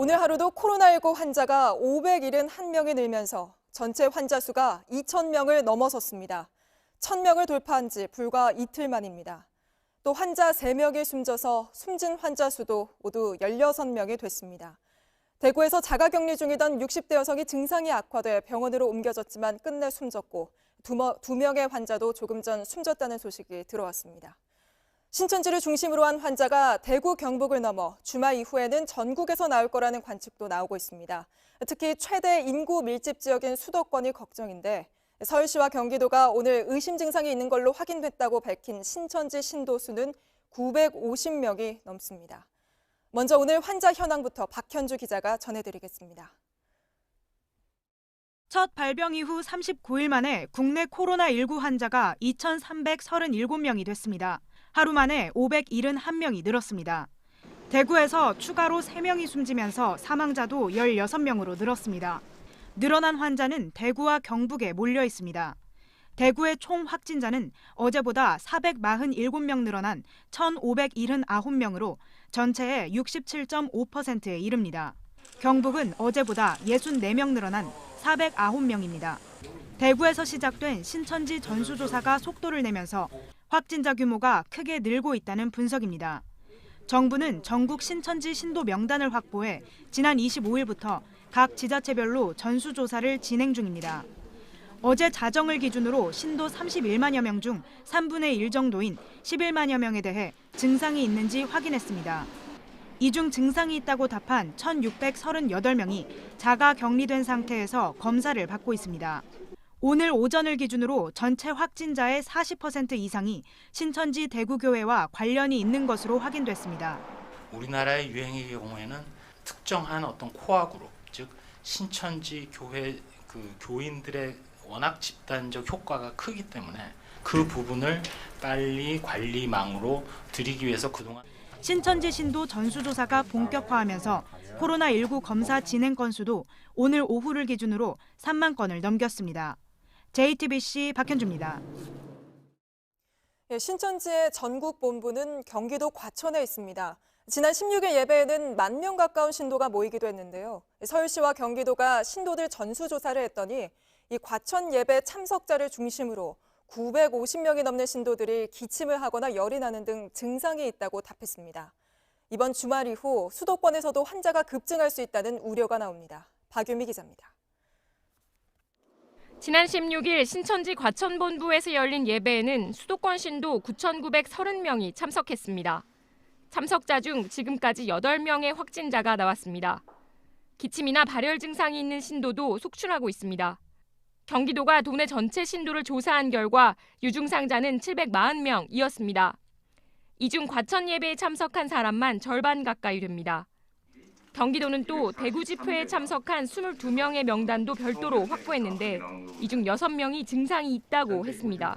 오늘 하루도 코로나19 환자가 571명이 늘면서 전체 환자 수가 2,000명을 넘어섰습니다. 1,000명을 돌파한 지 불과 이틀 만입니다. 또 환자 3명이 숨져서 숨진 환자 수도 모두 16명이 됐습니다. 대구에서 자가격리 중이던 60대 여성이 증상이 악화돼 병원으로 옮겨졌지만 끝내 숨졌고 2명의 환자도 조금 전 숨졌다는 소식이 들어왔습니다. 신천지를 중심으로 한 환자가 대구, 경북을 넘어 주말 이후에는 전국에서 나올 거라는 관측도 나오고 있습니다. 특히 최대 인구 밀집 지역인 수도권이 걱정인데 서울시와 경기도가 오늘 의심 증상이 있는 걸로 확인됐다고 밝힌 신천지 신도 수는 950명이 넘습니다. 먼저 오늘 환자 현황부터 박현주 기자가 전해드리겠습니다. 첫 발병 이후 39일 만에 국내 코로나19 환자가 2,337명이 됐습니다. 하루 만에 571명이 늘었습니다. 대구에서 추가로 3명이 숨지면서 사망자도 16명으로 늘었습니다. 늘어난 환자는 대구와 경북에 몰려 있습니다. 대구의 총 확진자는 어제보다 447명 늘어난 1,579명으로 전체의 67.5%에 이릅니다. 경북은 어제보다 64명 늘어난 409명입니다. 대구에서 시작된 신천지 전수조사가 속도를 내면서 확진자 규모가 크게 늘고 있다는 분석입니다. 정부는 전국 신천지 신도 명단을 확보해 지난 25일부터 각 지자체별로 전수조사를 진행 중입니다. 어제 자정을 기준으로 신도 31만여 명 중 3분의 1 정도인 11만여 명에 대해 증상이 있는지 확인했습니다. 이 중 증상이 있다고 답한 1,638명이 자가 격리된 상태에서 검사를 받고 있습니다. 오늘 오전을 기준으로 전체 확진자의 40% 이상이 신천지 대구교회와 관련이 있는 것으로 확인됐습니다. 우리나라의 유행의 경우에는 특정한 어떤 코어 그룹, 즉 신천지 교회 교인들의 워낙 집단적 효과가 크기 때문에 그 부분을 빨리 관리망으로 들이기 위해서 그동안 신천지 신도 전수조사가 본격화하면서 코로나19 검사 진행 건수도 오늘 오후를 기준으로 3만 건을 넘겼습니다. JTBC 박현주입니다. 신천지의 전국 본부는 경기도 과천에 있습니다. 지난 16일 예배에는 10,000명 가까운 신도가 모이기도 했는데요. 서울시와 경기도가 신도들 전수조사를 했더니 이 과천 예배 참석자를 중심으로 950명이 넘는 신도들이 기침을 하거나 열이 나는 등 증상이 있다고 답했습니다. 이번 주말 이후 수도권에서도 환자가 급증할 수 있다는 우려가 나옵니다. 박유미 기자입니다. 지난 16일 신천지 과천본부에서 열린 예배에는 수도권 신도 9,930명이 참석했습니다. 참석자 중 지금까지 8명의 확진자가 나왔습니다. 기침이나 발열 증상이 있는 신도도 속출하고 있습니다. 경기도가 도내 전체 신도를 조사한 결과 유증상자는 740명이었습니다. 이 중 과천 예배에 참석한 사람만 절반 가까이 됩니다. 경기도는 또 대구 집회에 참석한 22명의 명단도 별도로 확보했는데 이 중 6명이 증상이 있다고 했습니다.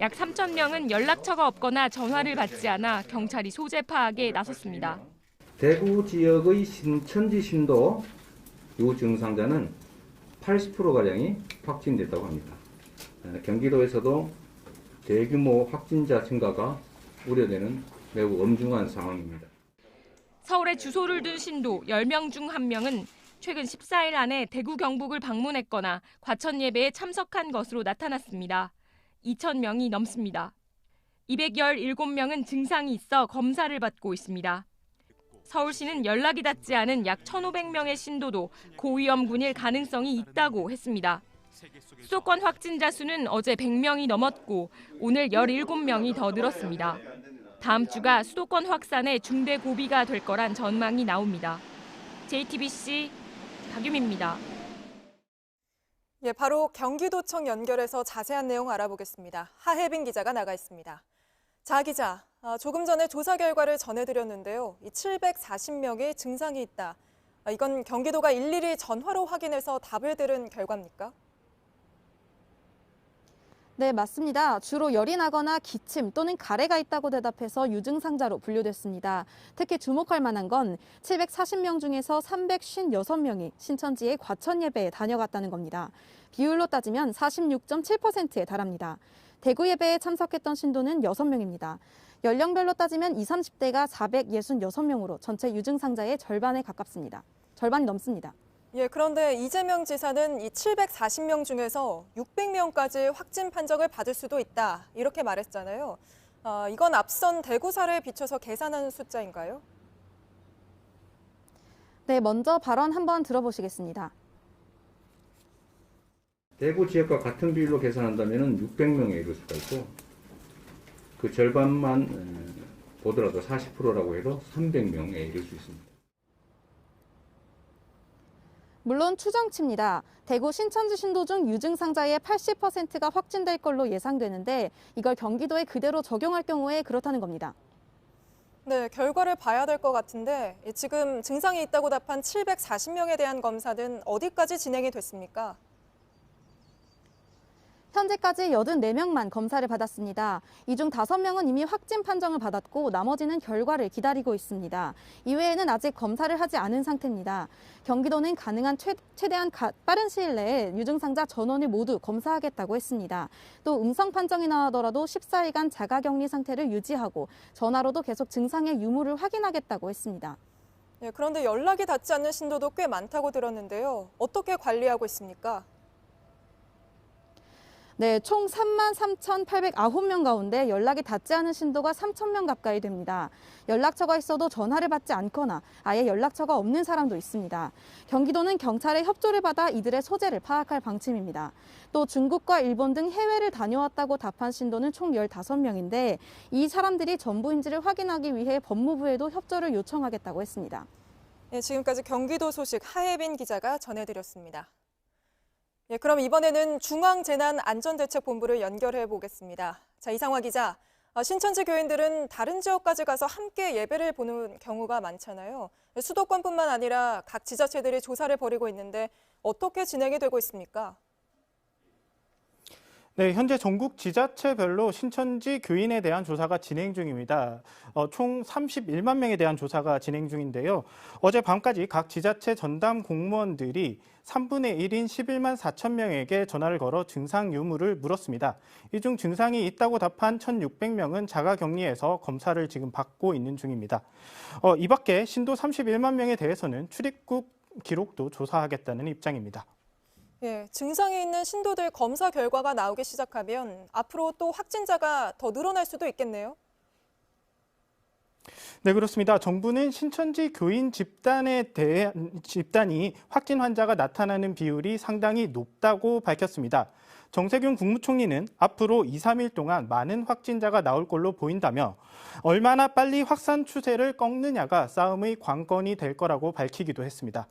약 3,000명은 연락처가 없거나 전화를 받지 않아 경찰이 소재 파악에 나섰습니다. 대구 지역의 신천지 신도 유증상자는 80%가량이 확진됐다고 합니다. 경기도에서도 대규모 확진자 증가가 우려되는 매우 엄중한 상황입니다. 서울에 주소를 둔 신도 10명 중 1명은 최근 14일 안에 대구 경북을 방문했거나 과천 예배에 참석한 것으로 나타났습니다. 2,000명이 넘습니다. 217명은 증상이 있어 검사를 받고 있습니다. 서울시는 연락이 닿지 않은 약 1,500명의 신도도 고위험군일 가능성이 있다고 했습니다. 수도권 확진자 수는 어제 100명이 넘었고 오늘 17명이 더 늘었습니다. 다음 주가 수도권 확산의 중대 고비가 될 거란 전망이 나옵니다. JTBC 박유미입니다. 바로 경기도청 연결해서 자세한 내용 알아보겠습니다. 하혜빈 기자가 나가 있습니다. 자 기자, 조금 전에 조사 결과를 전해드렸는데요. 740명의 증상이 있다. 이건 경기도가 일일이 전화로 확인해서 답을 들은 결과입니까? 네, 맞습니다. 주로 열이 나거나 기침 또는 가래가 있다고 대답해서 유증상자로 분류됐습니다. 특히 주목할 만한 건 740명 중에서 356명이 신천지의 과천 예배에 다녀갔다는 겁니다. 비율로 따지면 46.7%에 달합니다. 대구 예배에 참석했던 신도는 6명입니다. 연령별로 따지면 20, 30대가 466명으로 전체 유증상자의 절반에 가깝습니다. 절반이 넘습니다. 예, 그런데 이재명 지사는 이 740명 중에서 600명까지 확진 판정을 받을 수도 있다, 이렇게 말했잖아요. 이건 앞선 대구 사례에 비춰서 계산한 숫자인가요? 네, 먼저 발언 한번 들어보시겠습니다. 대구 지역과 같은 비율로 계산한다면 600명에 이를 수가 있고 그 절반만 보더라도 40%라고 해도 300명에 이를 수 있습니다. 물론 추정치입니다. 대구 신천지 신도 중 유증상자의 80%가 확진될 걸로 예상되는데 이걸 경기도에 그대로 적용할 경우에 그렇다는 겁니다. 네, 결과를 봐야 될 것 같은데 지금 증상이 있다고 답한 740명에 대한 검사는 어디까지 진행이 됐습니까? 현재까지 84명만 검사를 받았습니다. 이 중 5명은 이미 확진 판정을 받았고 나머지는 결과를 기다리고 있습니다. 이외에는 아직 검사를 하지 않은 상태입니다. 경기도는 가능한 최대한 빠른 시일 내에 유증상자 전원을 모두 검사하겠다고 했습니다. 또 음성 판정이 나오더라도 14일간 자가격리 상태를 유지하고 전화로도 계속 증상의 유무를 확인하겠다고 했습니다. 예, 그런데 연락이 닿지 않는 신도도 꽤 많다고 들었는데요. 어떻게 관리하고 있습니까? 네, 총 33,809명 가운데 연락이 닿지 않은 신도가 3,000명 가까이 됩니다. 연락처가 있어도 전화를 받지 않거나 아예 연락처가 없는 사람도 있습니다. 경기도는 경찰의 협조를 받아 이들의 소재를 파악할 방침입니다. 또 중국과 일본 등 해외를 다녀왔다고 답한 신도는 총 15명인데 이 사람들이 전부인지를 확인하기 위해 법무부에도 협조를 요청하겠다고 했습니다. 예, 지금까지 경기도 소식 하예빈 기자가 전해드렸습니다. 예, 그럼 이번에는 중앙재난안전대책본부를 연결해 보겠습니다. 자, 이상화 기자, 신천지 교인들은 다른 지역까지 가서 함께 예배를 보는 경우가 많잖아요. 수도권뿐만 아니라 각 지자체들이 조사를 벌이고 있는데 어떻게 진행이 되고 있습니까? 네, 현재 전국 지자체별로 신천지 교인에 대한 조사가 진행 중입니다. 총 31만 명에 대한 조사가 진행 중인데요. 어제 밤까지 각 지자체 전담 공무원들이 3분의 1인 11만 4천 명에게 전화를 걸어 증상 유무를 물었습니다. 이 중 증상이 있다고 답한 1,600명은 자가격리에서 검사를 지금 받고 있는 중입니다. 이 밖에 신도 31만 명에 대해서는 출입국 기록도 조사하겠다는 입장입니다. 예, 증상이 있는 신도들 검사 결과가 나오기 시작하면 앞으로 또 확진자가 더 늘어날 수도 있겠네요. 네, 그렇습니다. 정부는 신천지 교인 집단이 확진 환자가 나타나는 비율이 상당히 높다고 밝혔습니다. 정세균 국무총리는 앞으로 2, 3일 동안 많은 확진자가 나올 걸로 보인다며 얼마나 빨리 확산 추세를 꺾느냐가 싸움의 관건이 될 거라고 밝히기도 했습니다.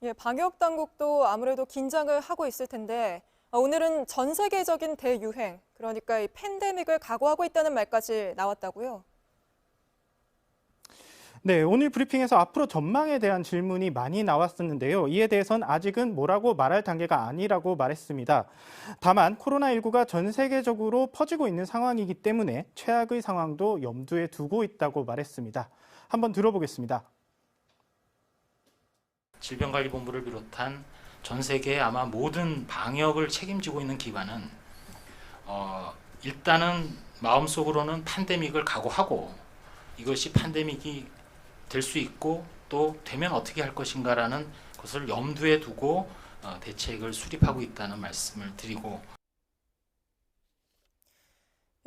예, 방역 당국도 아무래도 긴장을 하고 있을 텐데 오늘은 전 세계적인 대유행, 그러니까 이 팬데믹을 각오하고 있다는 말까지 나왔다고요? 네, 오늘 브리핑에서 앞으로 전망에 대한 질문이 많이 나왔었는데요. 이에 대해서는 아직은 뭐라고 말할 단계가 아니라고 말했습니다. 다만 코로나19가 전 세계적으로 퍼지고 있는 상황이기 때문에 최악의 상황도 염두에 두고 있다고 말했습니다. 한번 들어보겠습니다. 질병관리본부를 비롯한 전 세계의 아마 모든 방역을 책임지고 있는 기관은 일단은 마음속으로는 팬데믹을 각오하고 이것이 팬데믹이 될 수 있고 또 되면 어떻게 할 것인가라는 것을 염두에 두고 대책을 수립하고 있다는 말씀을 드리고.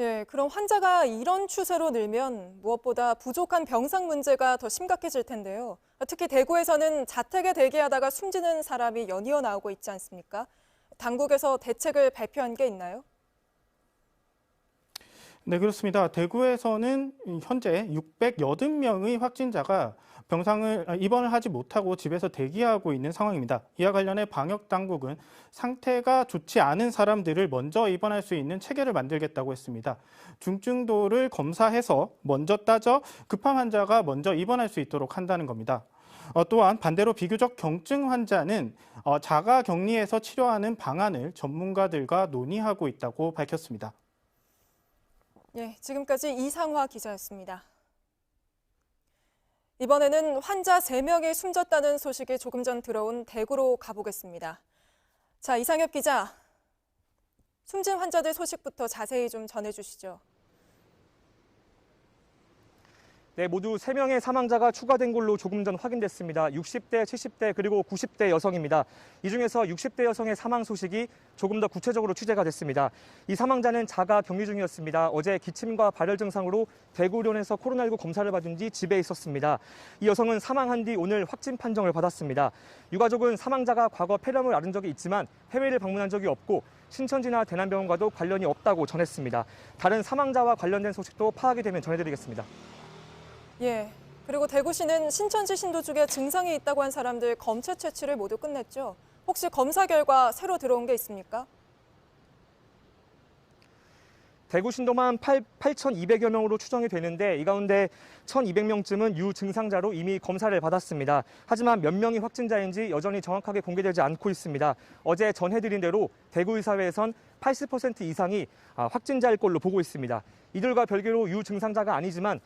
예, 그럼 환자가 이런 추세로 늘면 무엇보다 부족한 병상 문제가 더 심각해질 텐데요. 특히 대구에서는 자택에 대기하다가 숨지는 사람이 연이어 나오고 있지 않습니까? 당국에서 대책을 발표한 게 있나요? 네, 그렇습니다. 대구에서는 현재 680명의 확진자가 병상을 입원을 하지 못하고 집에서 대기하고 있는 상황입니다. 이와 관련해 방역 당국은 상태가 좋지 않은 사람들을 먼저 입원할 수 있는 체계를 만들겠다고 했습니다. 중증도를 검사해서 먼저 따져 급한 환자가 먼저 입원할 수 있도록 한다는 겁니다. 또한 반대로 비교적 경증 환자는 자가 격리에서 치료하는 방안을 전문가들과 논의하고 있다고 밝혔습니다. 예, 지금까지 이상화 기자였습니다. 이번에는 환자 3명이 숨졌다는 소식이 조금 전 들어온 대구로 가보겠습니다. 자, 이상엽 기자, 숨진 환자들 소식부터 자세히 좀 전해주시죠. 네, 모두 3명의 사망자가 추가된 걸로 조금 전 확인됐습니다. 60대, 70대 그리고 90대 여성입니다. 이 중에서 60대 여성의 사망 소식이 조금 더 구체적으로 취재가 됐습니다. 이 사망자는 자가 격리 중이었습니다. 어제 기침과 발열 증상으로 대구의료원에서 코로나19 검사를 받은 뒤 집에 있었습니다. 이 여성은 사망한 뒤 오늘 확진 판정을 받았습니다. 유가족은 사망자가 과거 폐렴을 앓은 적이 있지만 해외를 방문한 적이 없고 신천지나 대남병원과도 관련이 없다고 전했습니다. 다른 사망자와 관련된 소식도 파악이 되면 전해드리겠습니다. 예. 그리고 대구시는 신천지 신도 중에 증상이 있다고 한 사람들 검체 채취를 모두 끝냈죠. 혹시 검사 결과 새로 들어온 게 있습니까? 대구 신도만 8,200여 명으로 추정이 되는데 이 가운데 1,200명쯤은 유증상자로 이미 검사를 받았습니다. 하지만 몇 명이 확진자인지 여전히 정확하게 공개되지 않고 있습니다. 어제 전해드린 대로 대구의사회에선 80% 이상이 확진자일 걸로 보고 있습니다. 이들과 별개로 유증상자가 아니지만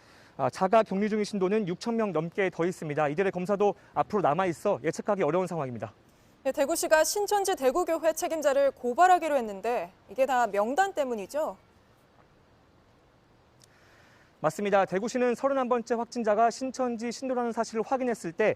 자가 격리 중인 신도는 6,000명 넘게 더 있습니다. 이들의 검사도 앞으로 남아있어 예측하기 어려운 상황입니다. 예, 대구시가 신천지 대구교회 책임자를 고발하기로 했는데 이게 다 명단 때문이죠? 맞습니다. 대구시는 31번째 확진자가 신천지 신도라는 사실을 확인했을 때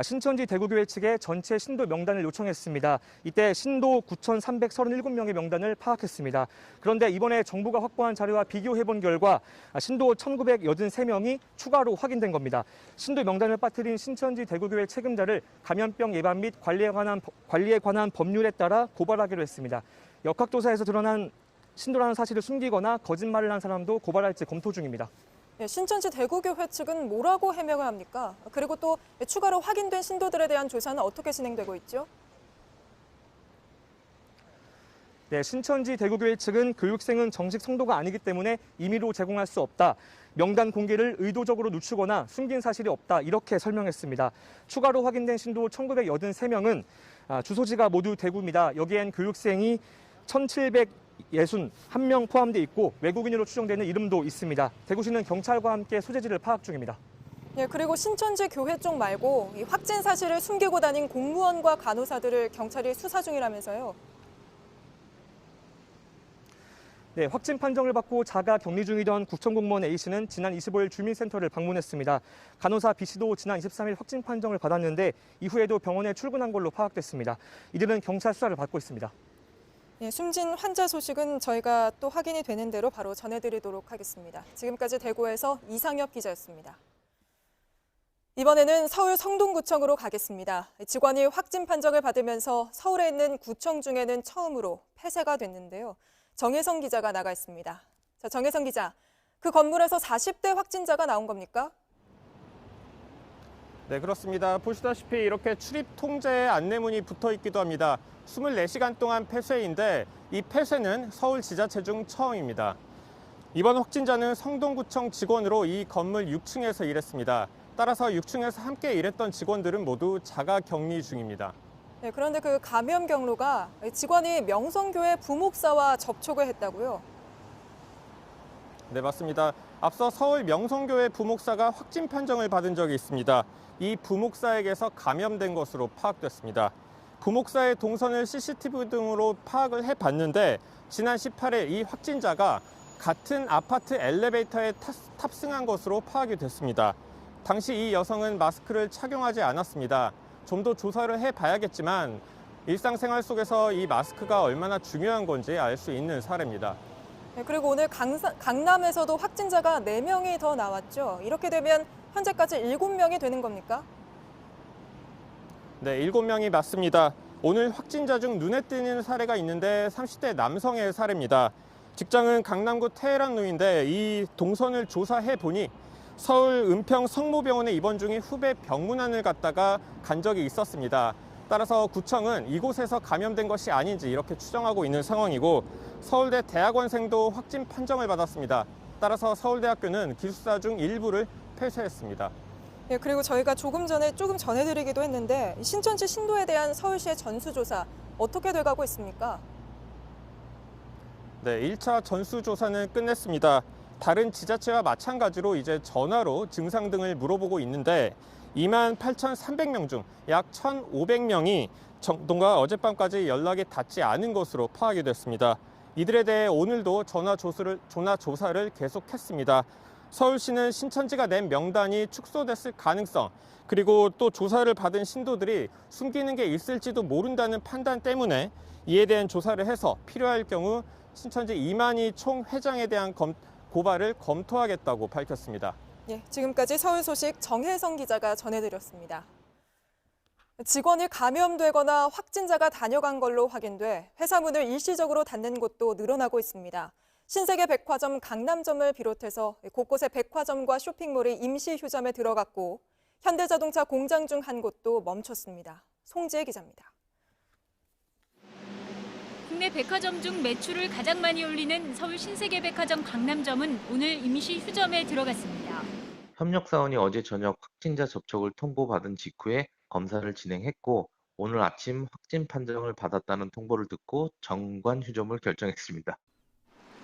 신천지 대구교회 측에 전체 신도 명단을 요청했습니다. 이때 신도 9,337명의 명단을 파악했습니다. 그런데 이번에 정부가 확보한 자료와 비교해본 결과 신도 1,983명이 추가로 확인된 겁니다. 신도 명단을 빠뜨린 신천지 대구교회 책임자를 감염병 예방 및 관리에 관한 법률에 따라 고발하기로 했습니다. 역학조사에서 드러난 신도라는 사실을 숨기거나 거짓말을 한 사람도 고발할지 검토 중입니다. 예, 신천지 대구교회 측은 뭐라고 해명을 합니까? 그리고 또 추가로 확인된 신도들에 대한 조사는 어떻게 진행되고 있죠? 네, 신천지 대구교회 측은 교육생은 정식 성도가 아니기 때문에 임의로 제공할 수 없다. 명단 공개를 의도적으로 늦추거나 숨긴 사실이 없다. 이렇게 설명했습니다. 추가로 확인된 신도 1,983명은 주소지가 모두 대구입니다. 여기엔 교육생이 1,761명 포함되어 있고 외국인으로 추정되는 이름도 있습니다. 대구시는 경찰과 함께 소재지를 파악 중입니다. 예, 그리고 신천지 교회 쪽 말고 이 확진 사실을 숨기고 다닌 공무원과 간호사들을 경찰이 수사 중이라면서요. 네, 확진 판정을 받고 자가 격리 중이던 구청공무원 A씨는 지난 25일 주민센터를 방문했습니다. 간호사 B씨도 지난 23일 확진 판정을 받았는데 이후에도 병원에 출근한 걸로 파악됐습니다. 이들은 경찰 수사를 받고 있습니다. 예, 숨진 환자 소식은 저희가 또 확인이 되는 대로 바로 전해드리도록 하겠습니다. 지금까지 대구에서 이상엽 기자였습니다. 이번에는 서울 성동구청으로 가겠습니다. 직원이 확진 판정을 받으면서 서울에 있는 구청 중에는 처음으로 폐쇄가 됐는데요. 정혜성 기자가 나가 있습니다. 자, 정혜성 기자, 그 건물에서 40대 확진자가 나온 겁니까? 네, 그렇습니다. 보시다시피 이렇게 출입 통제 안내문이 붙어 있기도 합니다. 24시간 동안 폐쇄인데 이 폐쇄는 서울 지자체 중 처음입니다. 이번 확진자는 성동구청 직원으로 이 건물 6층에서 일했습니다. 따라서 6층에서 함께 일했던 직원들은 모두 자가 격리 중입니다. 네, 그런데 그 감염 경로가 직원이 명성교회 부목사와 접촉을 했다고요? 네, 맞습니다. 앞서 서울 명성교회 부목사가 확진 판정을 받은 적이 있습니다. 이 부목사에게서 감염된 것으로 파악됐습니다. 부목사의 동선을 CCTV 등으로 파악을 해봤는데 지난 18일 이 확진자가 같은 아파트 엘리베이터에 탑승한 것으로 파악이 됐습니다. 당시 이 여성은 마스크를 착용하지 않았습니다. 좀 더 조사를 해봐야겠지만 일상생활 속에서 이 마스크가 얼마나 중요한 건지 알 수 있는 사례입니다. 네, 그리고 오늘 강남에서도 확진자가 4명이 더 나왔죠. 이렇게 되면 현재까지 7명이 되는 겁니까? 네, 7명이 맞습니다. 오늘 확진자 중 눈에 띄는 사례가 있는데 30대 남성의 사례입니다. 직장은 강남구 테헤란로인데 이 동선을 조사해 보니 서울 은평 성모병원에 입원 중인 후배 병문안을 갔다가 간 적이 있었습니다. 따라서 구청은 이곳에서 감염된 것이 아닌지 이렇게 추정하고 있는 상황이고 서울대 대학원생도 확진 판정을 받았습니다. 따라서 서울대학교는 기숙사 중 일부를 폐쇄했습니다. 네, 그리고 저희가 조금 전해드리기도 했는데 신천지 신도에 대한 서울시의 전수조사 어떻게 돼가고 있습니까? 네, 1차 전수조사는 끝냈습니다. 다른 지자체와 마찬가지로 이제 전화로 증상 등을 물어보고 있는데 28,300명 중 약 1,500명이 정동과 어젯밤까지 연락이 닿지 않은 것으로 파악이 됐습니다. 이들에 대해 오늘도 전화 조사를 계속했습니다. 서울시는 신천지가 낸 명단이 축소됐을 가능성, 그리고 또 조사를 받은 신도들이 숨기는 게 있을지도 모른다는 판단 때문에 이에 대한 조사를 해서 필요할 경우 신천지 이만희 총회장에 대한 고발을 검토하겠다고 밝혔습니다. 예, 지금까지 서울 소식 정혜성 기자가 전해드렸습니다. 직원이 감염되거나 확진자가 다녀간 걸로 확인돼 회사 문을 일시적으로 닫는 곳도 늘어나고 있습니다. 신세계 백화점 강남점을 비롯해서 곳곳의 백화점과 쇼핑몰이 임시 휴점에 들어갔고 현대자동차 공장 중 한 곳도 멈췄습니다. 송지혜 기자입니다. 국내 백화점 중 매출을 가장 많이 올리는 서울 신세계백화점 강남점은 오늘 임시 휴점에 들어갔습니다. 협력사원이 어제 저녁 확진자 접촉을 통보받은 직후에 검사를 진행했고 오늘 아침 확진 판정을 받았다는 통보를 듣고 정관 휴점을 결정했습니다.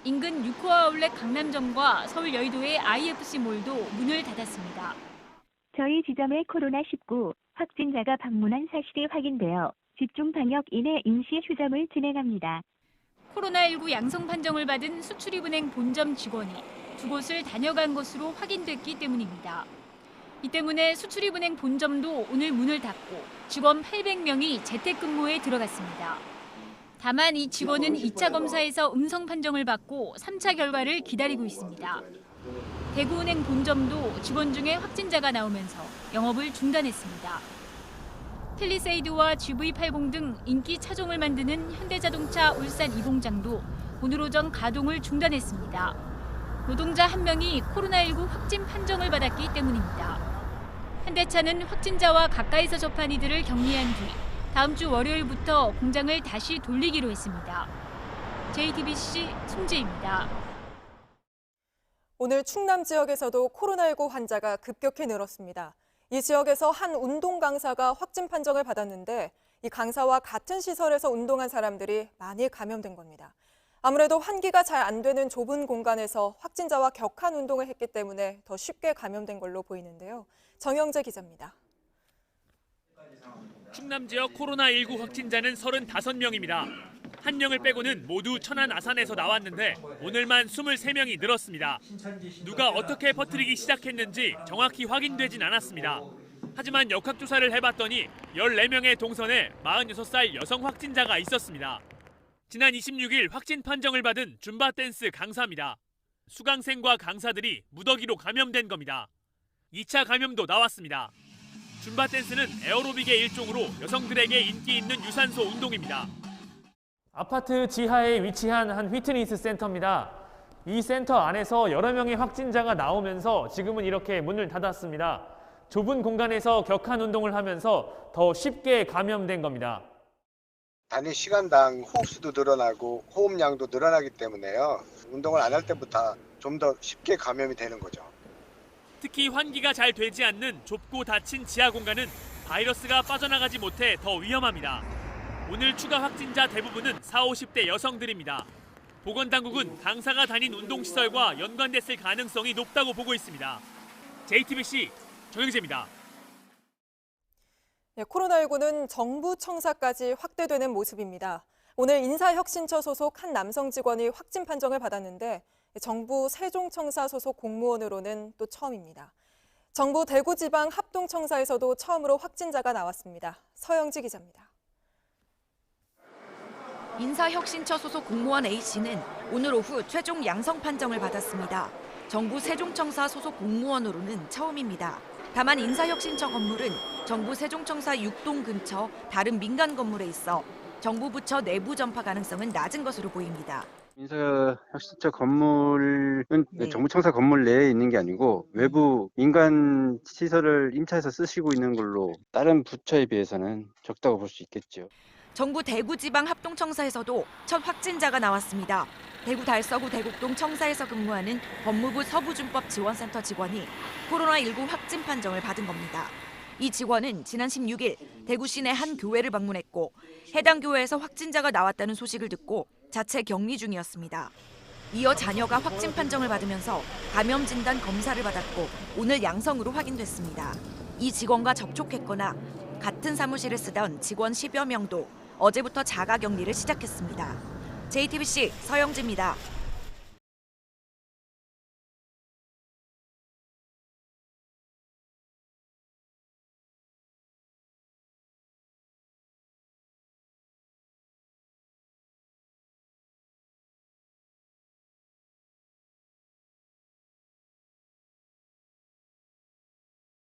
인근 유코아 아울렛 강남점과 서울 여의도의 IFC몰도 문을 닫았습니다. 저희 지점에 코로나19 확진자가 방문한 사실이 확인되어 집중 방역 인해 임시 휴점을 진행합니다. 코로나19 양성 판정을 받은 수출입은행 본점 직원이 두 곳을 다녀간 것으로 확인됐기 때문입니다. 이 때문에 수출입은행 본점도 오늘 문을 닫고 직원 800명이 재택근무에 들어갔습니다. 다만 이 직원은 2차 검사에서 음성 판정을 받고 3차 결과를 기다리고 있습니다. 대구은행 본점도 직원 중에 확진자가 나오면서 영업을 중단했습니다. 펠리세이드와 GV80 등 인기 차종을 만드는 현대자동차 울산 2공장도 오늘 오전 가동을 중단했습니다. 노동자 1명이 코로나19 확진 판정을 받았기 때문입니다. 현대차는 확진자와 가까이서 접한 이들을 격리한 뒤 다음 주 월요일부터 공장을 다시 돌리기로 했습니다. JTBC 송지혜입니다. 오늘 충남 지역에서도 코로나19 환자가 급격히 늘었습니다. 이 지역에서 한 운동 강사가 확진 판정을 받았는데 이 강사와 같은 시설에서 운동한 사람들이 많이 감염된 겁니다. 아무래도 환기가 잘 안 되는 좁은 공간에서 확진자와 격한 운동을 했기 때문에 더 쉽게 감염된 걸로 보이는데요. 정영재 기자입니다. 충남 지역 코로나19 확진자는 35명입니다. 한 명을 빼고는 모두 천안 아산에서 나왔는데 오늘만 23명이 늘었습니다. 누가 어떻게 퍼뜨리기 시작했는지 정확히 확인되진 않았습니다. 하지만 역학조사를 해봤더니 14명의 동선에 46살 여성 확진자가 있었습니다. 지난 26일 확진 판정을 받은 줌바 댄스 강사입니다. 수강생과 강사들이 무더기로 감염된 겁니다. 2차 감염도 나왔습니다. 줌바 댄스는 에어로빅의 일종으로 여성들에게 인기 있는 유산소 운동입니다. 아파트 지하에 위치한 한 피트니스 센터입니다. 이 센터 안에서 여러 명의 확진자가 나오면서 지금은 이렇게 문을 닫았습니다. 좁은 공간에서 격한 운동을 하면서 더 쉽게 감염된 겁니다. 단위 시간당 호흡수도 늘어나고 호흡량도 늘어나기 때문에요. 운동을 안 할 때부터 좀 더 쉽게 감염이 되는 거죠. 특히 환기가 잘 되지 않는 좁고 닫힌 지하 공간은 바이러스가 빠져나가지 못해 더 위험합니다. 오늘 추가 확진자 대부분은 40, 50대 여성들입니다. 보건당국은 강사가 다닌 운동시설과 연관됐을 가능성이 높다고 보고 있습니다. JTBC 정영재입니다. 코로나19는 정부 청사까지 확대되는 모습입니다. 오늘 인사혁신처 소속 한 남성 직원이 확진 판정을 받았는데 정부 세종청사 소속 공무원으로는 또 처음입니다. 정부 대구지방합동청사에서도 처음으로 확진자가 나왔습니다. 서영지 기자입니다. 인사혁신처 소속 공무원 A씨는 오늘 오후 최종 양성 판정을 받았습니다. 정부 세종청사 소속 공무원으로는 처음입니다. 다만 인사혁신처 건물은 정부 세종청사 6동 근처 다른 민간 건물에 있어 정부 부처 내부 전파 가능성은 낮은 것으로 보입니다. 인사혁신처 건물은 정부청사 건물 내에 있는 게 아니고 외부 민간 시설을 임차해서 쓰시고 있는 걸로 다른 부처에 비해서는 적다고 볼 수 있겠죠. 정부 대구지방합동청사에서도 첫 확진자가 나왔습니다. 대구 달서구 대곡동 청사에서 근무하는 법무부 서부준법지원센터 직원이 코로나19 확진 판정을 받은 겁니다. 이 직원은 지난 16일 대구 시내 한 교회를 방문했고 해당 교회에서 확진자가 나왔다는 소식을 듣고 자체 격리 중이었습니다. 이어 자녀가 확진 판정을 받으면서 감염 진단 검사를 받았고 오늘 양성으로 확인됐습니다. 이 직원과 접촉했거나 같은 사무실을 쓰던 직원 10여 명도 어제부터 자가 격리를 시작했습니다. JTBC 서영지입니다.